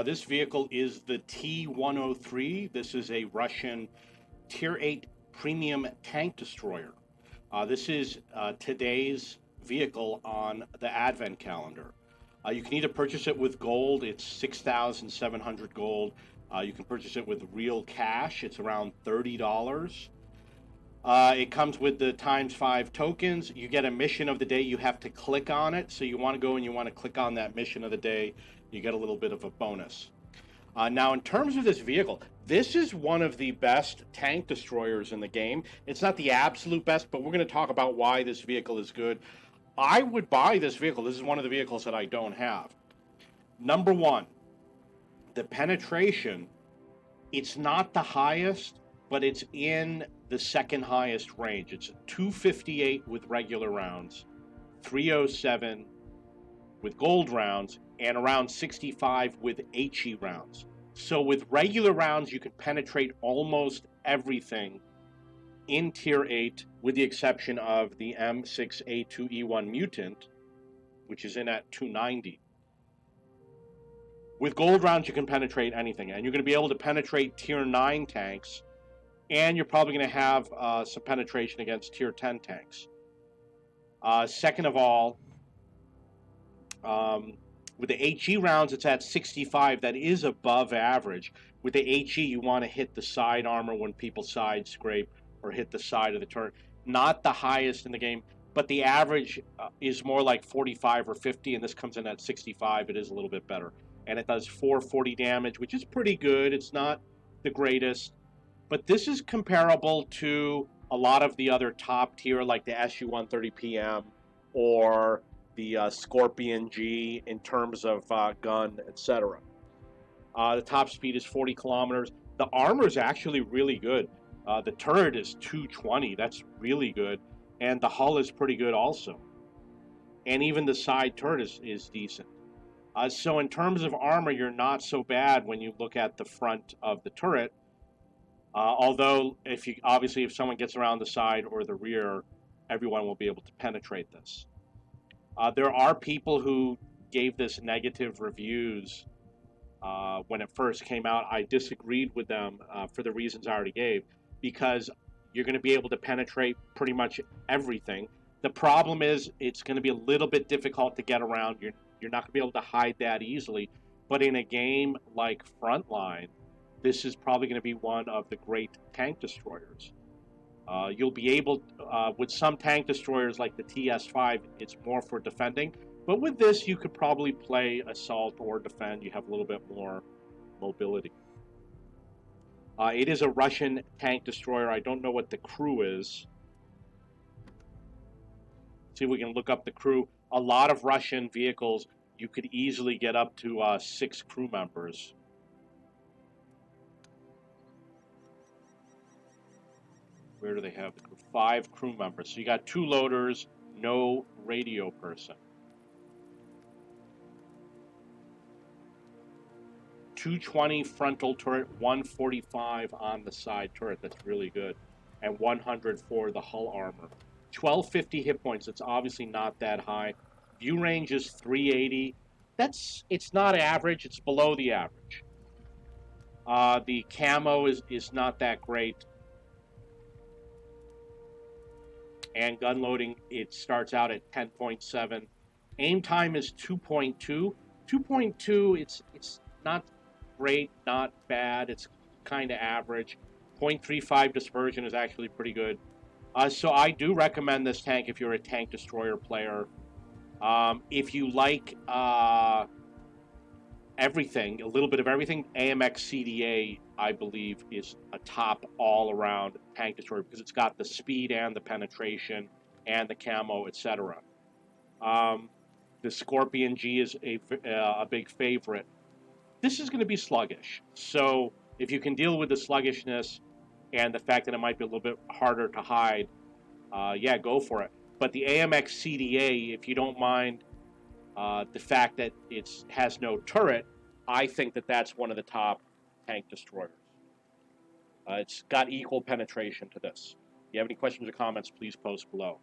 This vehicle is the T103. This is a Russian Tier 8 premium tank destroyer. This is today's vehicle on the Advent calendar. You can either purchase it with gold, it's 6,700 gold. You can purchase it with real cash, it's around $30. It comes with the ×5 tokens. You get a mission of the day. You have to click on it. So you want to go and you want to click on that mission of the day. You get a little bit of a bonus. Now, in terms of this vehicle, this is one of the best tank destroyers in the game. It's not the absolute best, but we're going to talk about why this vehicle is good. I would buy this vehicle. This is one of the vehicles that I don't have. Number one, the penetration. It's not the highest, but it's in the second highest range. It's 258 with regular rounds, 307 with gold rounds, and around 65 with HE rounds. So with regular rounds, you can penetrate almost everything in Tier 8, with the exception of the M6A2E1 Mutant, which is in at 290. With gold rounds, you can penetrate anything, and you're going to be able to penetrate Tier 9 tanks, and you're probably going to have some penetration against Tier 10 tanks. Second of all, with the HE rounds, it's at 65. That is above average. With the HE, you want to hit the side armor when people side scrape or hit the side of the turret. Not the highest in the game, but the average is more like 45 or 50, and this comes in at 65. It is a little bit better. And it does 440 damage, which is pretty good. It's not the greatest, but this is comparable to a lot of the other top tier, like the SU-130 PM or the Scorpion G in terms of gun, etc. The top speed is 40 kilometers. The armor is actually really good. The turret is 220. That's really good. And the hull is pretty good also. And even the side turret is decent. So in terms of armor, you're not so bad when you look at the front of the turret. Although, if someone gets around the side or the rear, everyone will be able to penetrate this. There are people who gave this negative reviews when it first came out. I disagreed with them for the reasons I already gave, because you're going to be able to penetrate pretty much everything. The problem is it's going to be a little bit difficult to get around. You're not going to be able to hide that easily. But in a game like Frontline, this is probably going to be one of the great tank destroyers. You'll be able, with some tank destroyers like the TS5, it's more for defending. But with this, you could probably play assault or defend. You have a little bit more mobility. It is a Russian tank destroyer. I don't know what the crew is. See if we can look up the crew. A lot of Russian vehicles, you could easily get up to 6 crew members. Where do they have the crew? 5 crew members. So you got 2 loaders, no radio person. 220 frontal turret, 145 on the side turret. That's really good. And 100 for the hull armor. 1250 hit points. It's obviously not that high. View range is 380. It's not average. It's below the average. The camo is not that great. And gun loading, it starts out at 10.7. Aim time is 2.2. 2.2, it's not great, not bad. It's kind of average. 0.35 dispersion is actually pretty good. So I do recommend this tank if you're a tank destroyer player. If you like everything, a little bit of everything, AMX CDA, I believe, is a top all-around tank destroyer because it's got the speed and the penetration and the camo, etc. The Scorpion G is a big favorite. This is going to be sluggish, so if you can deal with the sluggishness and the fact that it might be a little bit harder to hide, yeah, go for it. But the AMX CDA, if you don't mind the fact that it has no turret, I think that that's one of the top tank destroyers. It's got equal penetration to this. If you have any questions or comments, please post below.